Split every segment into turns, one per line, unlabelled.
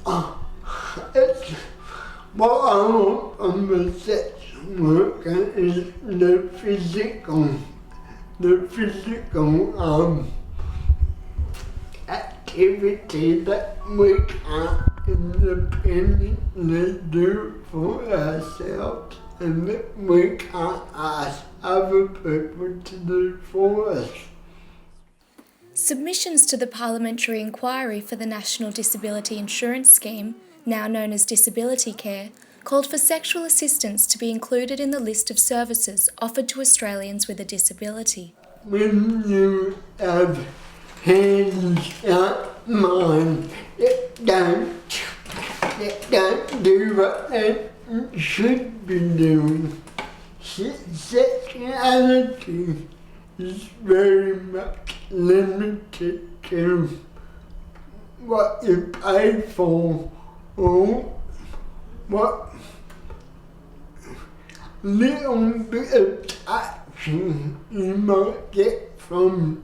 It's what I want from the sex worker is the physical activity that we can't independently do for ourselves and that we can't ask other people to do for us.
Submissions to the Parliamentary Inquiry for the National Disability Insurance Scheme, now known as DisabilityCare, called for sexual assistance to be included in the list of services offered to Australians with a disability.
When you have hands like mine that don't do what they should be doing, sexuality is very much limited to what you pay for or what little bit of action you might get from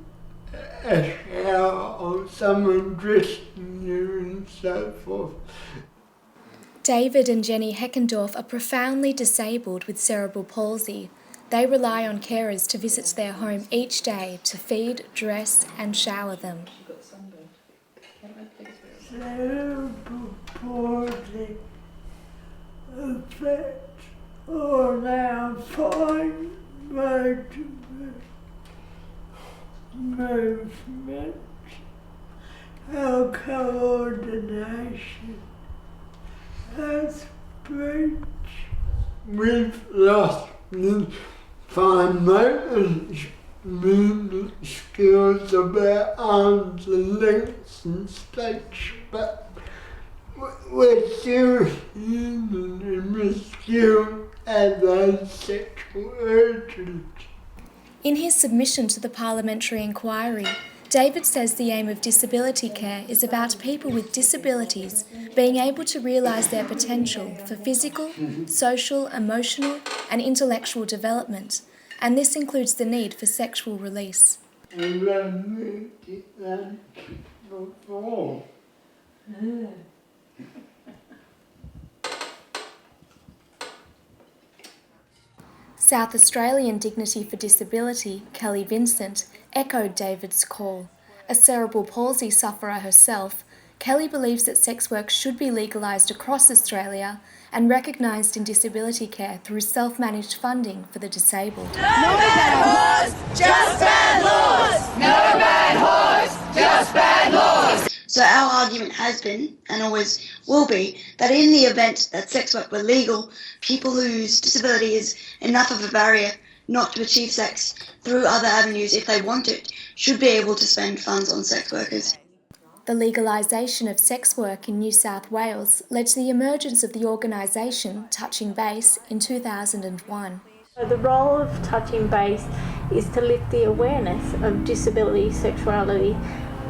a shower or someone dressing you and so forth.
David and Jenny Heckendorf are profoundly disabled with cerebral palsy. They rely on carers to visit their home each day to feed, dress and shower them.
Cerebral palsy affects all our fine motor movements, our coordination, our speech. We've lost the fine motor movement skills of our arms and legs and speech, but we're still human and we still have those sexual urges.
In his submission to the Parliamentary Inquiry, David says the aim of DisabilityCare is about people with disabilities being able to realise their potential for physical, social, emotional and intellectual development, and this includes the need for sexual release. South Australian Dignity for Disability, Kelly Vincent, echoed David's call. A cerebral palsy sufferer herself, Kelly believes that sex work should be legalised across Australia and recognised in disability care through self-managed funding for the disabled.
No bad laws, just bad laws! No bad laws, just bad laws!
So our argument has been, and always will be, that in the event that sex work were legal, people whose disability is enough of a barrier not to achieve sex through other avenues if they want it, should be able to spend funds on sex workers.
The legalisation of sex work in New South Wales led to the emergence of the organisation Touching Base in 2001.
The role of Touching Base is to lift the awareness of disability, sexuality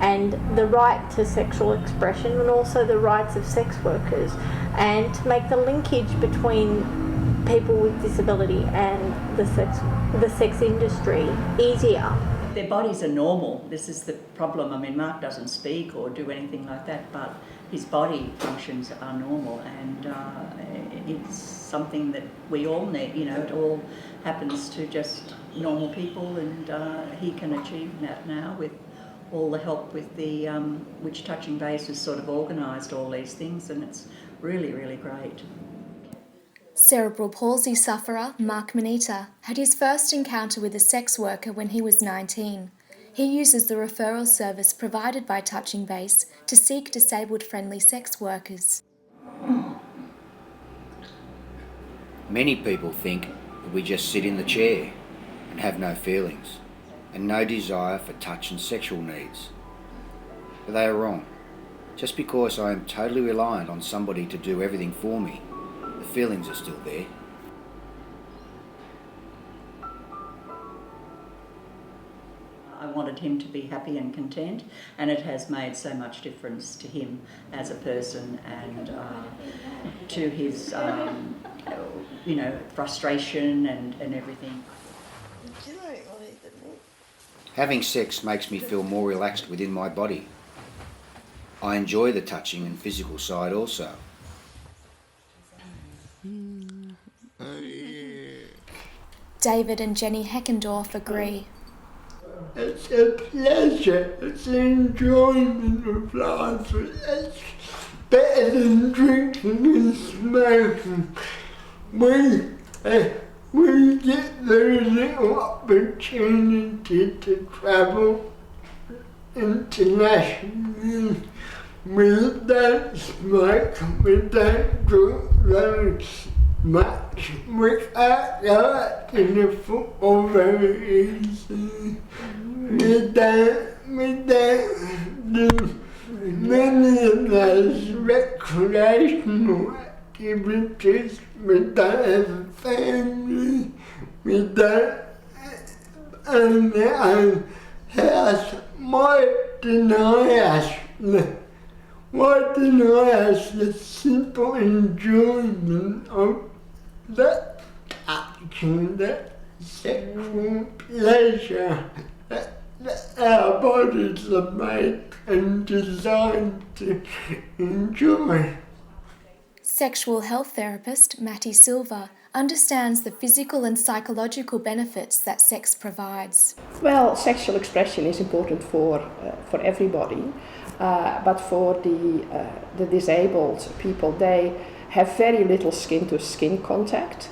and the right to sexual expression and also the rights of sex workers, and to make the linkage between people with disability and the sex industry easier.
Their bodies are normal. This is the problem. I mean, Mark doesn't speak or do anything like that, but his body functions are normal, and it's something that we all need. You know, it all happens to just normal people, and he can achieve that now with all the help with the which Touching Base has sort of organised all these things, and it's really, really great.
Cerebral palsy sufferer Mark Manita had his first encounter with a sex worker when he was 19. He uses the referral service provided by Touching Base to seek disabled-friendly sex workers.
Many people think that we just sit in the chair and have no feelings and no desire for touch and sexual needs. But they are wrong. Just because I am totally reliant on somebody to do everything for me, the feelings are still there.
I wanted him to be happy and content, and it has made so much difference to him as a person and to his, frustration and everything.
Having sex makes me feel more relaxed within my body. I enjoy the touching and physical side also.
David and Jenny Heckendorf agree.
It's a pleasure, it's an enjoyment of life, it's better than drinking and smoking. We get very little opportunity to travel internationally. We don't smoke, we don't drink very much. We can't go out to the football very easily. We don't do many of those recreational activities. We don't have a family. We don't own our own house. Why deny us the simple enjoyment of that touching, that sexual pleasure that our bodies are made and designed to enjoy?
Sexual health therapist Matty Silva understands the physical and psychological benefits that sex provides.
Well, sexual expression is important for everybody, but for the disabled people, they have very little skin-to-skin contact,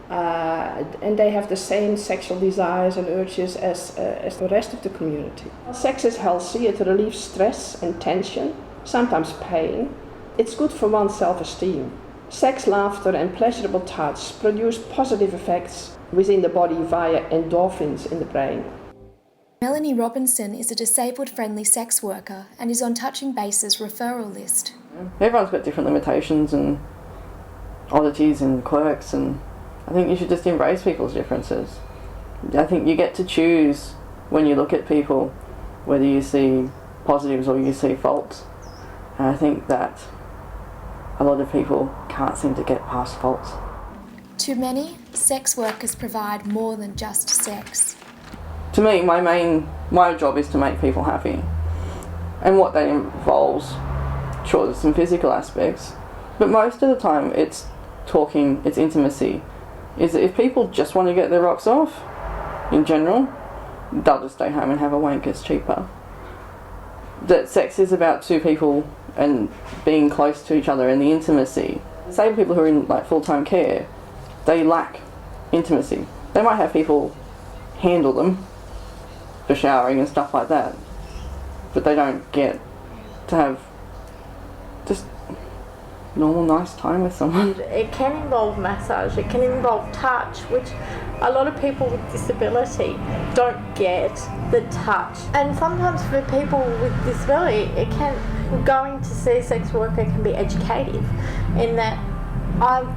and they have the same sexual desires and urges as the rest of the community. Sex is healthy, it relieves stress and tension, sometimes pain. It's good for one's self-esteem. Sex, laughter and pleasurable touch produce positive effects within the body via endorphins in the brain.
Melanie Robinson is a disabled-friendly sex worker and is on Touching Base's referral list.
Everyone's got different limitations and oddities and quirks, and I think you should just embrace people's differences. I think you get to choose when you look at people whether you see positives or you see faults. And I think that a lot of people can't seem to get past faults.
To many, sex workers provide more than just sex.
To me, my job is to make people happy. And what that involves, sure, there's some physical aspects, but most of the time it's talking, it's intimacy. Is that if people just want to get their rocks off, in general, they'll just stay home and have a wank, it's cheaper. That sex is about two people and being close to each other and the intimacy. Say people who are in like full-time care, they lack intimacy. They might have people handle them for showering and stuff like that, but they don't get to have just normal nice time with someone.
It can involve massage, it can involve touch, which a lot of people with disability don't get the touch. And sometimes for people with disability, going to see a sex worker can be educative in that I'm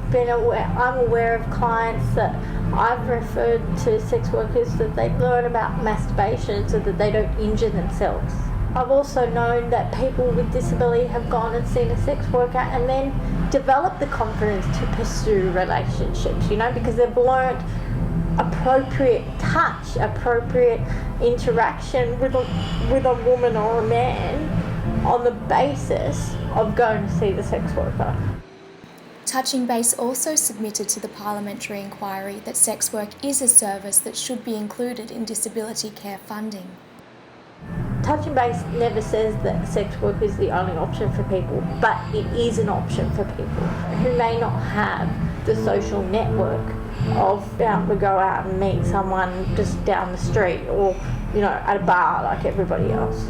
aware of clients that I've referred to sex workers that they learn about masturbation so that they don't injure themselves. I've also known that people with disability have gone and seen a sex worker and then developed the confidence to pursue relationships, because they've learned appropriate touch, appropriate interaction with a woman or a man on the basis of going to see the sex worker.
Touching Base also submitted to the parliamentary inquiry that sex work is a service that should be included in disability care funding.
Touching Base never says that sex work is the only option for people, but it is an option for people who may not have the social network of being able to go out and meet someone just down the street or, at a bar like everybody else.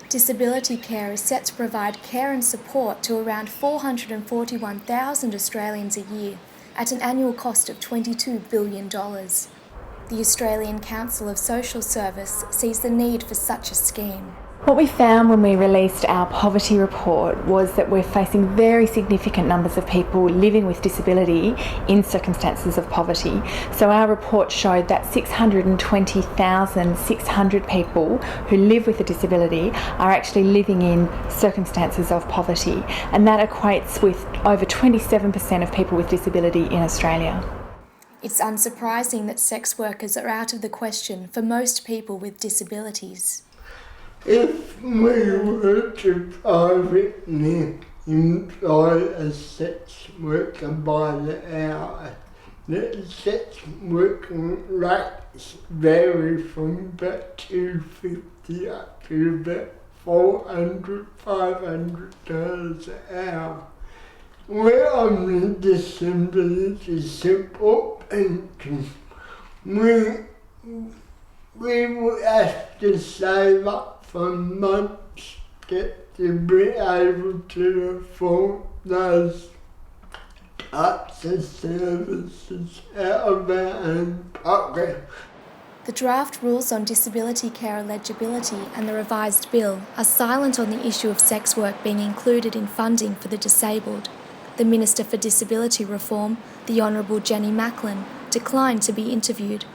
DisabilityCare is set to provide care and support to around 441,000 Australians a year at an annual cost of $22 billion. The Australian Council of Social Service sees the need for such a scheme.
What we found when we released our poverty report was that we're facing very significant numbers of people living with disability in circumstances of poverty. So our report showed that 620,600 people who live with a disability are actually living in circumstances of poverty, and that equates with over 27% of people with disability in Australia.
It's unsurprising that sex workers are out of the question for most people with disabilities.
If we were to privately employ a sex worker by the hour, the sex working rates vary from about $250 up to about $400, $500 an hour. We're on the disability support pension. We would have to save up for months to be able to afford those types of services out of our own pocket.
The draft rules on disability care eligibility and the revised bill are silent on the issue of sex work being included in funding for the disabled. The Minister for Disability Reform, the Honourable Jenny Macklin, declined to be interviewed,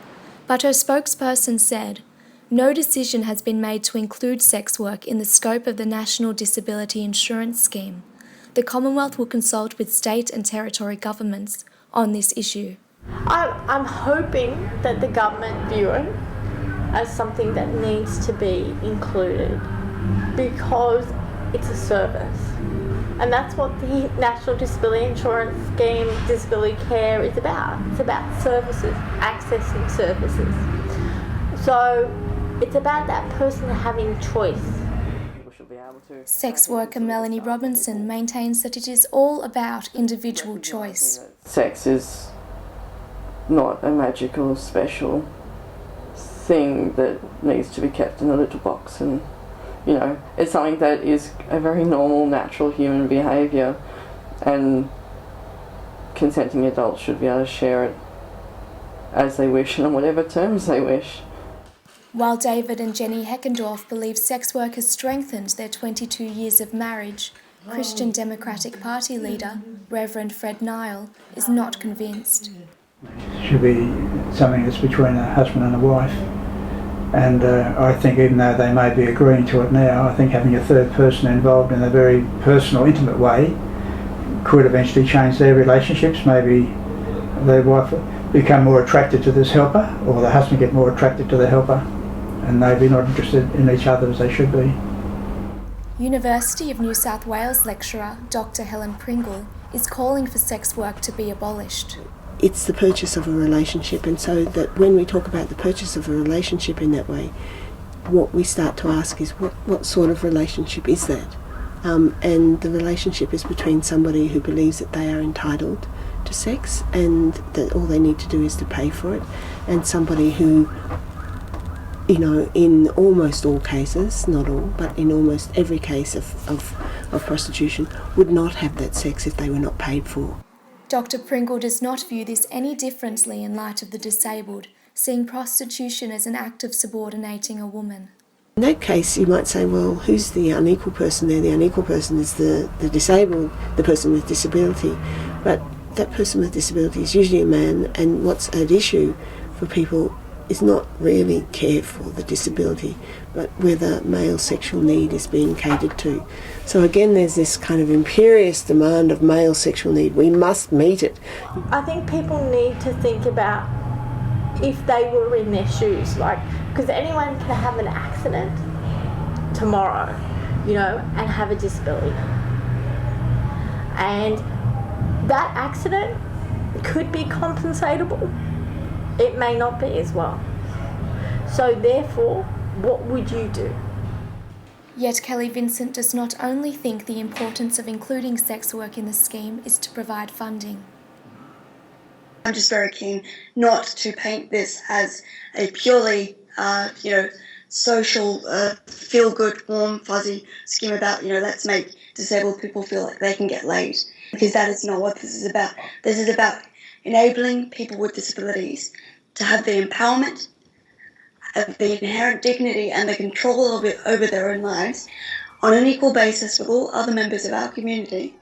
but her spokesperson said, "No decision has been made to include sex work in the scope of the National Disability Insurance Scheme. The Commonwealth will consult with state and territory governments on this issue."
I'm hoping that the government view it as something that needs to be included because it's a service. And that's what the National Disability Insurance Scheme, Disability Care is about. It's about services, accessing services. So it's about that person having choice.
Sex worker Melanie Robinson maintains that it is all about individual choice.
Sex is not a magical, special thing that needs to be kept in a little box, and it's something that is a very normal, natural human behaviour, and consenting adults should be able to share it as they wish and on whatever terms they wish.
While David and Jenny Heckendorf believe sex work has strengthened their 22 years of marriage, Christian Democratic Party leader, Reverend Fred Nile, is not convinced.
It should be something that's between a husband and a wife. And I think even though they may be agreeing to it now, I think having a third person involved in a very personal, intimate way could eventually change their relationships. Maybe the wife become more attracted to this helper, or the husband get more attracted to the helper, and maybe not interested in each other as they should be.
University of New South Wales lecturer Dr. Helen Pringle is calling for sex work to be abolished.
It's the purchase of a relationship, and so that when we talk about the purchase of a relationship in that way, what we start to ask is what sort of relationship is that? And the relationship is between somebody who believes that they are entitled to sex and that all they need to do is to pay for it, and somebody who, in almost all cases, not all, but in almost every case of prostitution, would not have that sex if they were not paid for.
Dr. Pringle does not view this any differently in light of the disabled, seeing prostitution as an act of subordinating a woman.
In that case, you might say, well, who's the unequal person there? The unequal person is the disabled, the person with disability. But that person with disability is usually a man, and what's at issue for people is not really care for the disability, but whether male sexual need is being catered to. So again, there's this kind of imperious demand of male sexual need. We must meet it.
I think people need to think about if they were in their shoes, because anyone can have an accident tomorrow, and have a disability. And that accident could be compensatable. It may not be as well. So therefore, what would you do?
Yet Kelly Vincent does not only think the importance of including sex work in the scheme is to provide funding.
I'm just very keen not to paint this as a purely, social, feel-good, warm, fuzzy scheme about, let's make disabled people feel like they can get laid. Because that is not what this is about. This is about enabling people with disabilities to have the empowerment, the inherent dignity and the control over their own lives on an equal basis with all other members of our community.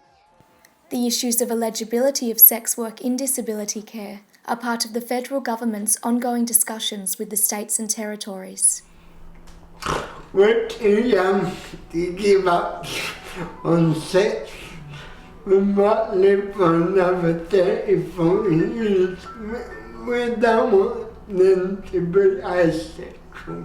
The issues of eligibility of sex work in disability care are part of the federal government's ongoing discussions with the states and territories.
We're too young to give up on sex. We might live for another 30, 40 years. We don't want them to be asexual.